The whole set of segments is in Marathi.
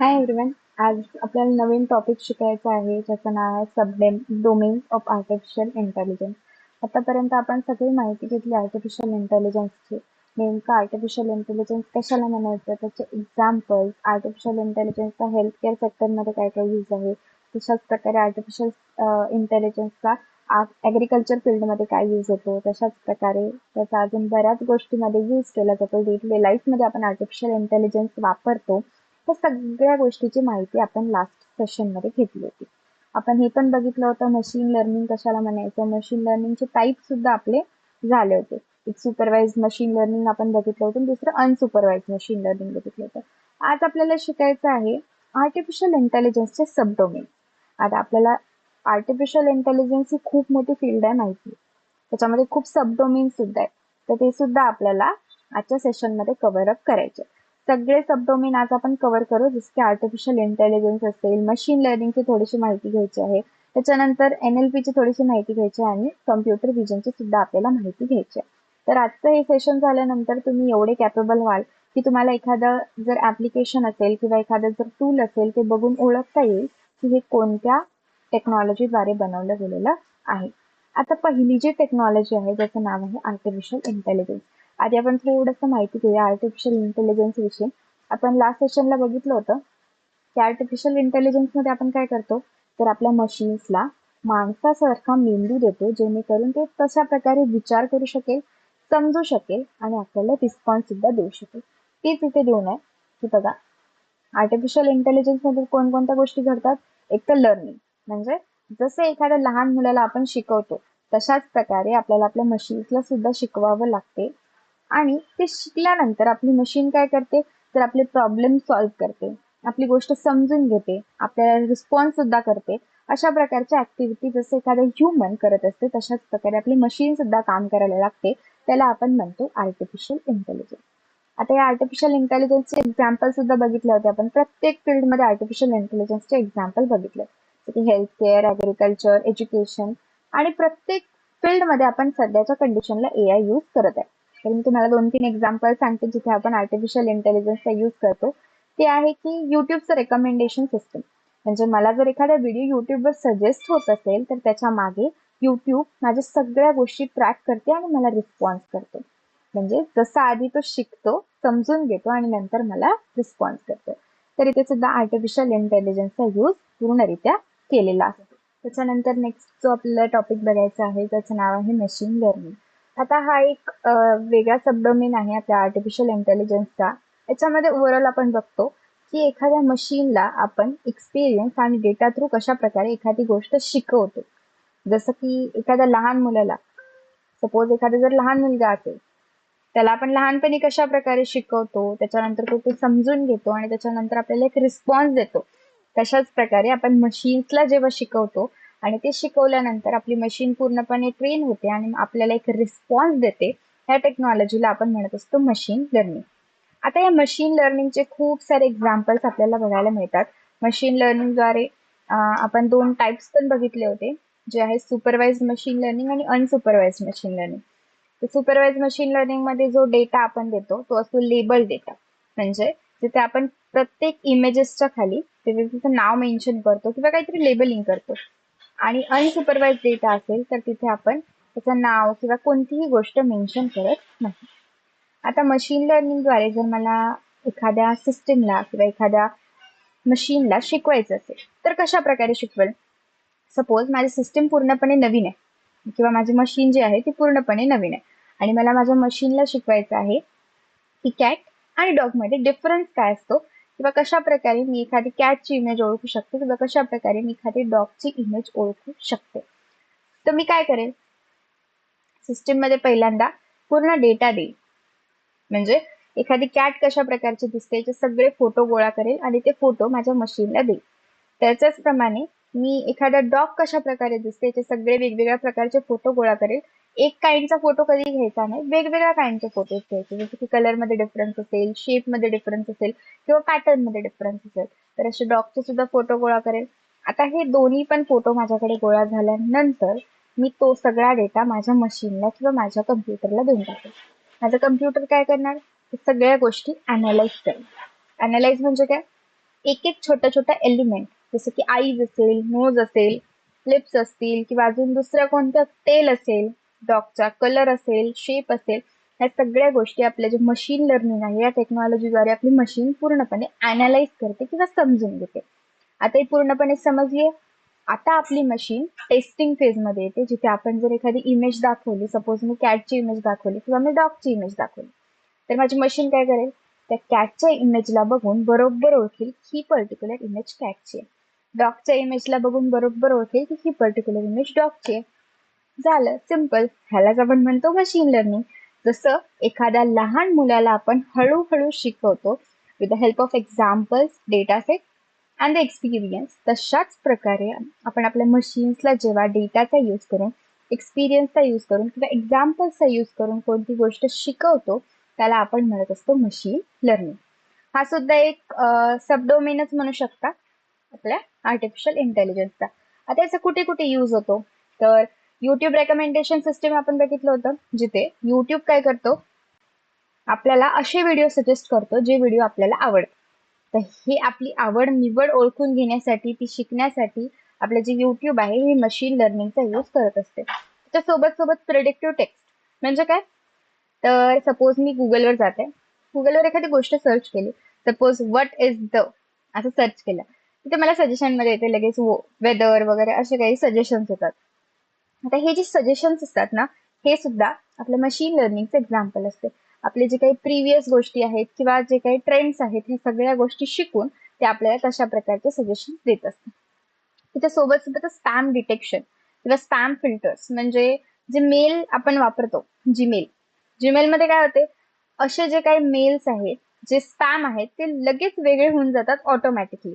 Hi everyone. आज आपल्याला नवीन टॉपिक शिकायचा आहे ज्याचं नाव आहे डोमेन ऑफ आर्टिफिशियल इंटेलिजन्स. आतापर्यंत आपण सगळी माहिती घेतली आर्टिफिशियल इंटेलिजन्सची. नेमकं आर्टिफिशियल इंटेलिजन्स कशाला म्हणायचं, त्याचे एक्झाम्पल्स, आर्टिफिशियल इंटेलिजन्सचा हेल्थ केअर सेक्टरमध्ये काय काय यूज आहे, तशाच प्रकारे आर्टिफिशियल इंटेलिजन्सचा ॲग्रिकल्चर फील्डमध्ये काय यूज होतो, तशाच प्रकारे त्याचा अजून बऱ्याच गोष्टींमध्ये यूज केला जातो. डे टू डे लाईफमध्ये आपण आर्टिफिशियल इंटेलिजन्स वापरतो. त्या सगळ्या गोष्टीची माहिती आपण लास्ट सेशनमध्ये घेतली होती. आपण हे पण बघितलं होतं मशीन लर्निंग कशाला म्हणायचं. मशीन लर्निंगचे टाईप सुद्धा आपले झाले होते. एक सुपरवाइज मशीन लर्निंग आपण बघितलं होतं, दुसरं अनसुपरवाइज मशीन लर्निंग बघितलं होतं. आज आपल्याला शिकायचं आहे आर्टिफिशियल इंटेलिजन्सचे सबडोमेन. आता आपल्याला आर्टिफिशियल इंटेलिजन्स ही खूप मोठी फील्ड आहे माहिती, त्याच्यामध्ये खूप सबडोमेन सुद्धा आहे. तर ते सुद्धा आपल्याला आजच्या सेशनमध्ये कव्हर अप करायचे. सगळे सबडोमेन आज आपण कव्हर करू, जसं की आर्टिफिशियल इंटेलिजन्स असेल, मशीन लर्निंगची थोडीशी माहिती घ्यायची आहे, त्याच्यानंतर NLPची थोडीशी माहिती घ्यायची आहे आणि कम्प्युटर विजनची सुद्धा आपल्याला माहिती घ्यायची आहे. तर आजचं हे सेशन झाल्यानंतर तुम्ही एवढे कॅपेबल व्हाल की तुम्हाला एखादं जर ऍप्लिकेशन असेल किंवा एखादं जर टूल असेल ते बघून ओळखता येईल की हे कोणत्या टेक्नॉलॉजीद्वारे बनवलं गेलेलं आहे. आता पहिली जी टेक्नॉलॉजी आहे ज्याचं नाव आहे आर्टिफिशियल इंटेलिजन्स. आधी आपण थोडंसं माहिती घेऊया आर्टिफिशियल इंटेलिजन्स विषयी. आपण लास्ट सेशनला बघितलं होतं की आर्टिफिशियल इंटेलिजन्स मध्ये आपण काय करतो, तर आपल्या मशीन्सला माणसासारखा मेंदू देतो, जेणेकरून ते तशा प्रकारे विचार करू शकेल, समजू शकेल आणि आपल्याला रिस्पॉन्स सुद्धा देऊ शकेल. तीच इथे देऊन आहे की बघा, आर्टिफिशियल इंटेलिजन्स मध्ये कोणकोणत्या गोष्टी घडतात. एक तर लर्निंग, म्हणजे जसे एखाद्या लहान मुलाला आपण शिकवतो तशाच प्रकारे आपल्याला आपल्या मशीन्सला सुद्धा शिकवावं लागते. आणि ते शिकल्यानंतर आपली मशीन काय करते, तर आपले प्रॉब्लेम सॉल्व्ह करते, आपली गोष्ट समजून घेते, आपल्याला रिस्पॉन्स सुद्धा करते. अशा प्रकारच्या ऍक्टिव्हिटी जसं एखादं ह्युमन करत असते तशाच प्रकारे आपली मशीन सुद्धा काम करायला लागते. त्याला आपण म्हणतो आर्टिफिशियल इंटेलिजन्स. आता या आर्टिफिशियल इंटेलिजन्सचे एक्झाम्पल सुद्धा बघितले होते आपण. प्रत्येक फील्डमध्ये आर्टिफिशियल इंटेलिजन्सचे एक्झाम्पल बघितले, जसे हेल्थ केअर, ॲग्रिकल्चर, एज्युकेशन, आणि प्रत्येक फील्डमध्ये आपण सध्याच्या कंडिशनला AI यूज करत आहे. तर मी तुम्हाला 2-3 एक्झाम्पल सांगते जिथे आपण आर्टिफिशियल इंटेलिजन्सचा यूज करतो. ते आहे की युट्यूबचं रेकमेंडेशन सिस्टम. म्हणजे मला जर एखादा व्हिडिओ युट्यूबवर सजेस्ट होत असेल तर त्याच्या मागे युट्यूब माझ्या सगळ्या गोष्टी ट्रॅक करते आणि मला रिस्पॉन्स करतो. म्हणजे जसा आधी तो शिकतो, समजून घेतो आणि नंतर मला रिस्पॉन्स करतो. तर इथे सुद्धा आर्टिफिशियल इंटेलिजन्सचा यूज पूर्णरित्या केलेला आहे. त्याच्यानंतर नेक्स्ट जो आपल्याला टॉपिक बघायचा आहे त्याचं नाव आहे मशीन लर्निंग. आता हा एक वेगळा सबडोमेन आहे आपल्या आर्टिफिशियल इंटेलिजन्सचा. याच्यामध्ये ओव्हरऑल आपण बघतो की एखाद्या मशीनला आपण एक्सपिरियन्स आणि डेटा थ्रू कशा प्रकारे एखादी गोष्ट शिकवतो. जसं की एखाद्या लहान मुलाला, सपोज एखादा जर लहान मुलगा असेल, त्याला आपण लहानपणी कशा प्रकारे शिकवतो, त्याच्यानंतर तो ते समजून घेतो आणि त्याच्यानंतर आपल्याला एक रिस्पॉन्स देतो. तशाच प्रकारे आपण मशीन्सला जेव्हा शिकवतो आणि ते शिकवल्यानंतर आपली मशीन पूर्णपणे ट्रेन होते आणि आपल्याला एक रिस्पॉन्स देते, ह्या टेक्नॉलॉजीला आपण म्हणत असतो मशीन लर्निंग. आता या मशीन लर्निंगचे खूप सारे एक्झाम्पल्स आपल्याला बघायला मिळतात. मशीन लर्निंगद्वारे आपण 2 टाइप्स पण बघितले होते, जे आहे सुपरवाइज मशीन लर्निंग आणि unsupervised machine learning. Supervised machine learning मध्ये जो डेटा आपण देतो तो असतो लेबल डेटा. म्हणजे जिथे आपण प्रत्येक इमेजेसच्या खाली तिथे तिचं नाव मेन्शन करतो किंवा काहीतरी लेबलिंग करतो. आणि अनसुपरवाइज डेटा असेल तर तिथे आपण त्याचं नाव किंवा कोणतीही गोष्ट मेन्शन करत नाही. आता मशीन लर्निंगद्वारे जर मला एखाद्या सिस्टीमला किंवा एखाद्या मशीनला शिकवायचं असेल तर कशा प्रकारे शिकवेल. सपोज माझी सिस्टीम पूर्णपणे नवीन आहे किंवा माझी मशीन जी आहे ती पूर्णपणे नवीन आहे आणि मला माझ्या मशीनला शिकवायचं आहे की कॅट आणि डॉग मध्ये डिफरन्स काय असतो, किंवा कशा प्रकारे मी एखादी कॅटची इमेज ओळखू शकते किंवा कशा प्रकारे मी एखादी डॉगची इमेज ओळखू शकते. तर मी काय करेल, सिस्टीम मध्ये पहिल्यांदा पूर्ण डेटा देईल. म्हणजे एखादी कॅट कशा प्रकारची दिसते याचे सगळे फोटो गोळा करेल आणि ते फोटो माझ्या मशीनला देईल. त्याच्याच प्रमाणे मी एखादा डॉग कशा प्रकारे दिसते याचे सगळे वेगवेगळ्या प्रकारचे फोटो गोळा करेल. एक काइंडचा फोटो कधी घ्यायचा नाही, वेगवेगळ्या काइंडचे फोटोज घ्यायचे. जसं की कलर मध्ये डिफरन्स असेल, शेप मध्ये डिफरन्स असेल किंवा पॅटर्न मध्ये डिफरन्स असेल, तर असे डॉगचे सुद्धा फोटो गोळा करेल. आता हे दोन्ही पण फोटो माझ्याकडे गोळा झाल्यानंतर मी तो सगळा डेटा माझ्या मशीनला किंवा माझ्या कम्प्युटरला देऊन टाकेल. माझं कम्प्युटर काय करणार, सगळ्या गोष्टी अनालाइज करेल. अनालाइज म्हणजे काय, एक एक छोटा छोटा एलिमेंट, जसं की आईज असेल, नोज असेल, लिप्स असतील किंवा अजून दुसऱ्या कोणत्या टेल असेल, डॉगचा कलर असेल, शेप असेल, ह्या सगळ्या गोष्टी आपल्या जे मशीन लर्निंग आहे या टेक्नॉलॉजीद्वारे आपली मशीन पूर्णपणे अनालाइज करते किंवा समजून घेते. आता ही पूर्णपणे समजली. आता आपली मशीन टेस्टिंग फेजमध्ये येते, जिथे आपण जर एखादी इमेज दाखवली, सपोज मी कॅटची इमेज दाखवली किंवा मी डॉगची इमेज दाखवली, तर माझी मशीन काय करेल, त्या कॅटच्या इमेजला बघून बरोबर ओळखेल ही पर्टिक्युलर इमेज कॅटची आहे. डॉगच्या इमेजला बघून बरोबर ओळखेल की ही पर्टिक्युलर इमेज डॉगची आहे. झालं, सिम्पल. ह्यालाच आपण म्हणतो मशीन लर्निंग. जसं एखाद्या लहान मुलाला आपण हळूहळू शिकवतो with the help of examples, data set and the experience, तशाच प्रकारे आपण आपल्या मशीन्सला जेव्हा डेटाचा यूज करून, एक्सपिरियन्सचा यूज करून किंवा एक्झाम्पल्सचा यूज करून कोणती गोष्ट शिकवतो, त्याला आपण म्हणत असतो मशीन लर्निंग. हा सुद्धा एक सबडोमेनच म्हणू शकता आपल्या आर्टिफिशियल इंटेलिजन्सचा. आता याचा कुठे कुठे यूज होतो, तर युट्यूब रेकमेंडेशन सिस्टीम आपण बघितलं होतं, जिथे युट्यूब काय करतो, आपल्याला असे व्हिडिओ सजेस्ट करतो जे व्हिडिओ आपल्याला आवडतात. तर हे आपली आवड निवड ओळखून घेण्यासाठी, ती शिकण्यासाठी आपलं जे युट्यूब आहे हे मशीन लर्निंगचा यूज करत असते. त्याच्यासोबत सोबत प्रेडिक्टिव्ह टेक्स्ट म्हणजे काय, तर सपोज मी गुगलवर जाते, गुगलवर एखादी गोष्ट सर्च केली, सपोज व्हॉट इज द असं सर्च केलं, तिथे मला सजेशन मध्ये येते लगेच वेदर वगैरे असे काही सजेशन्स येतात. आता हे जे सजेशन्स असतात ना, हे सुद्धा आपल्या मशीन लर्निंगचं एक्झाम्पल असते. आपले जे काही प्रिव्हियस गोष्टी आहेत किंवा जे काही ट्रेंड्स आहेत, हे सगळ्या गोष्टी शिकून ते आपल्याला तशा प्रकारचे सजेशन देत असतात. त्याच्या सोबत सोबत स्पॅम डिटेक्शन किंवा स्पॅम फिल्टर्स, म्हणजे जे मेल आपण वापरतो, जीमेल मध्ये काय होते, असे जे काही मेल्स आहेत जे स्पॅम आहेत ते लगेच वेगळे होऊन जातात ऑटोमॅटिकली.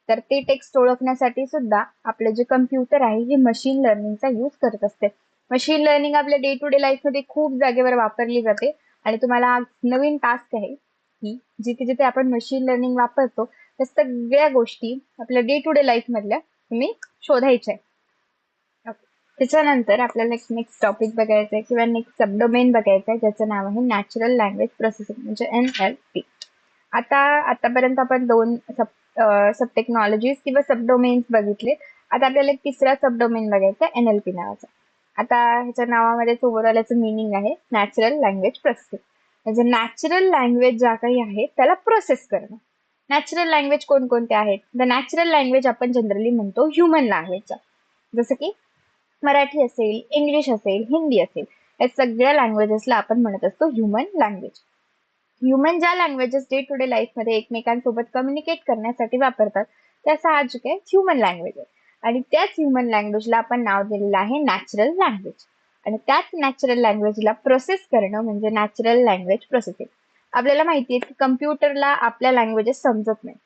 तर ते टेक्स्ट ओळखण्यासाठी सुद्धा आपलं जे कम्प्युटर आहे हे मशीन लर्निंगचा यूज करत असते. मशीन लर्निंग आपल्या डे टू डे लाईफमध्ये खूप जागेवर वापरली जाते. आणि तुम्हाला आज नवीन टास्क आहे की जिथे जिथे आपण मशीन लर्निंग वापरतो त्या सगळ्या गोष्टी आपल्या डे टू डे लाईफ मधल्या तुम्ही शोधायच्या आहे. त्याच्यानंतर आपल्याला नेक्स्ट टॉपिक बघायचा आहे किंवा नेक्स्ट सबडोमेन बघायचं आहे, ज्याचं नाव आहे नॅचरल लँग्वेज प्रोसेसिंग म्हणजे NLP. आतापर्यंत आपण दोन सब टेक्नॉलॉजीज किंवा सबडोमेन्स बघितले. आता आपल्याला एक तिसरा सबडोमेन बघायचा आहे NLP नावाचा. आता ह्याच्या नावामध्येच ओव्हरऑल याचं मिनिंग आहे नॅचरल लँग्वेज प्रोसेसिंग. म्हणजे नॅचरल लँग्वेज ज्या काही आहे त्याला प्रोसेस करणं. नॅचरल लँग्वेज कोणकोणते आहेत, द नॅचरल लँग्वेज आपण जनरली म्हणतो ह्युमन लँग्वेजचा, जसं की मराठी असेल, इंग्लिश असेल, हिंदी असेल, या सगळ्या लँग्वेजेसला आपण म्हणत असतो ह्युमन लँग्वेज. ह्युमन ज्या लँग्वेजेस डे टू डे लाईफमध्ये एकमेकांसोबत कम्युनिकेट करण्यासाठी वापरतात त्या साहजिक आहे ह्युमन लँग्वेज आहे. आणि त्याच ह्युमन लँग्वेजला आपण नाव दिलेलं आहे नॅचरल लँग्वेज. आणि त्याच नॅचरल लँग्वेजला प्रोसेस करणं म्हणजे नॅचरल लँग्वेज प्रोसेसिंग. आपल्याला माहिती आहे की कम्प्युटरला आपल्या लँग्वेजेस समजत नाही,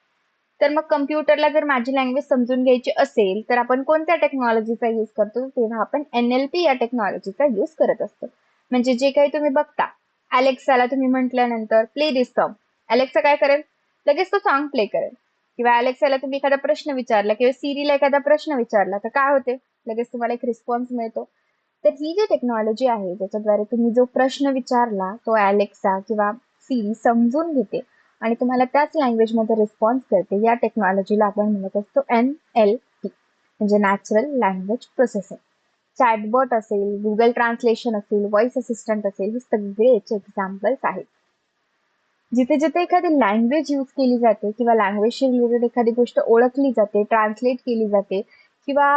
तर मग कम्प्युटरला जर माझी लँग्वेज समजून घ्यायची असेल तर आपण कोणत्या टेक्नॉलॉजीचा यूज करतो, तेव्हा आपण NLP या टेक्नॉलॉजीचा यूज करत असतो. म्हणजे जे काही तुम्ही बघता, अलेक्साला तुम्ही म्हटल्यानंतर प्ले दिस सॉन्ग, अलेक्सा काय करेल, लगेच तो सॉन्ग प्ले करेल. किंवा अलेक्साला तुम्ही एखादा प्रश्न विचारला किंवा सिरीला एखादा प्रश्न विचारला तर काय होते, लगेच तुम्हाला एक रिस्पॉन्स मिळतो. तर ही जी टेक्नॉलॉजी आहे ज्याच्याद्वारे तुम्ही जो प्रश्न विचारला तो अलेक्सा किंवा सिरी समजून घेते आणि तुम्हाला त्याच लँग्वेजमध्ये रिस्पॉन्स करते, या टेक्नॉलॉजीला आपण म्हणत असतो NLP म्हणजे नॅचरल लँग्वेज प्रोसेसिंग. चॅटबॉट असेल, गुगल ट्रान्सलेशन असेल, व्हॉइस असिस्टंट असेल, हे सगळे याचे एक्झाम्पल्स आहेत. जिथे जिथे एखादी लँग्वेज यूज केली जाते किंवा लँग्वेजशी रिलेटेड एखादी गोष्ट ओळखली जाते, ट्रान्सलेट केली जाते किंवा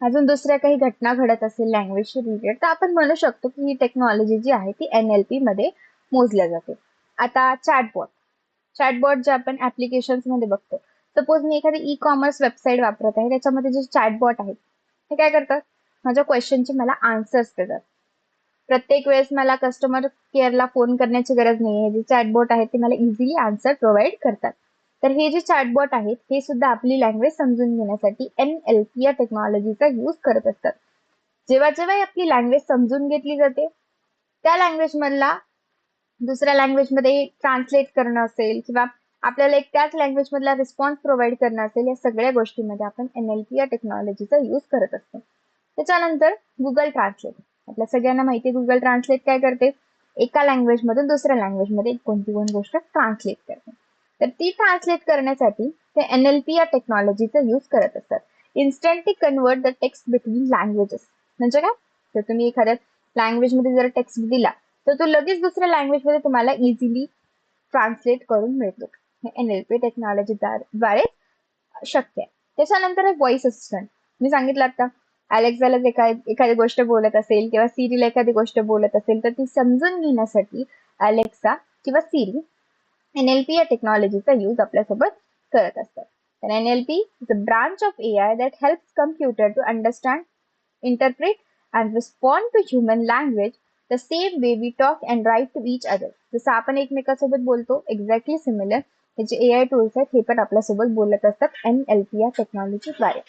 अजून दुसऱ्या काही घटना घडत असेल लँग्वेजशी रिलेटेड, तर आपण म्हणू शकतो की ही टेक्नॉलॉजी जी आहे ती NLP मध्ये मोजल्या जाते. आता चॅटबॉट जे आपण ऍप्लिकेशन्स मध्ये बघतो, सपोज मी एखादी ई-कॉमर्स वेबसाईट वापरत आहे, त्याच्यामध्ये जे चॅटबॉट आहेत ते काय करतात, माझ्या क्वेश्चनचे मला आन्सर्स देतात. प्रत्येक वेळेस मला कस्टमर केअरला फोन करण्याची गरज नाही आहे. जे चॅटबॉट आहेत ते मला इझिली आन्सर प्रोव्हाइड करतात. तर हे जे चॅटबॉट आहेत हे सुद्धा आपली लँग्वेज समजून घेण्यासाठी NLP या टेक्नॉलॉजीचा यूज करत असतात. जेव्हा जेव्हा आपली लँग्वेज समजून घेतली जाते, त्या लँग्वेज मधला दुसऱ्या लँग्वेज मध्ये ट्रान्सलेट करणं असेल किंवा आपल्याला एक त्याच लँग्वेज मधला रिस्पॉन्स प्रोव्हाइड करणं असेल, या सगळ्या गोष्टींमध्ये आपण NLP या टेक्नॉलॉजीचा यूज करत असतो. त्याच्यानंतर गुगल ट्रान्सलेट. आपल्या सगळ्यांना माहिती आहे गुगल ट्रान्सलेट काय करते, एका लँग्वेज मधून दुसऱ्या लँग्वेज मध्ये कोणती पण गोष्ट ट्रान्सलेट करते. तर ती ट्रान्सलेट करण्यासाठी ते NLP या टेक्नॉलॉजीचा यूज करत असतात. Instantly convert the text between languages. म्हणजे काय? तर तुम्ही एखाद्या लँग्वेजमध्ये जर टेक्स्ट दिला तर तो लगेच दुसऱ्या लँग्वेजमध्ये तुम्हाला इझिली ट्रान्सलेट करून मिळतो. हे NLP टेक्नॉलॉजी द्वारे शक्य आहे. त्याच्यानंतर आहे व्हॉइस असिस्टंट. मी सांगितलं आता अलेक्साला जे काय एखादी गोष्ट बोलत असेल किंवा सिरीला एखादी गोष्ट बोलत असेल तर ती समजून घेण्यासाठी अलेक्सा किंवा सिरी NLP या टेक्नॉलॉजीचा यूज आपल्यासोबत करत असतात. तर NLP is a branch of AI that helps computer to understand, interpret and respond to human language the same way we talk and write to each other. जसं आपण एकमेकांसोबत बोलतो एक्झॅक्टली सिमिलर हे जे AI टूल्स आहेत हे पण आपल्यासोबत बोलत असतात NLP या टेक्नॉलॉजीद्वारे.